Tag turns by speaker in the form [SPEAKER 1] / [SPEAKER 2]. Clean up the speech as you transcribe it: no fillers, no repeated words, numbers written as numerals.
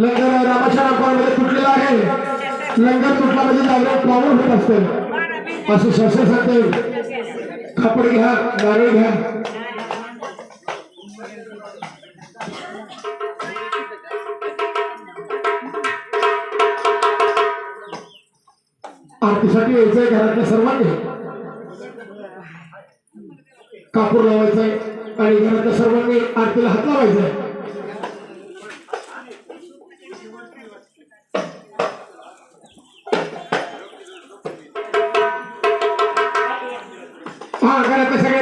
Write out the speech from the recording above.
[SPEAKER 1] लंगर रामाच्या नावामध्ये तुटलेला आहे. लंगर तुटला म्हणजे जागरण प्रॉब्लेम होत असते. असे शास्त्र सांगते. कापड घ्या, नारळ घ्या. आरतीसाठी यायचंय घरातल्या सर्वांनी. कापूर लावायचंय आणि घरातल्या सर्वांनी आरतीला हात लावायचाय. हा घरातल्या सगळ्या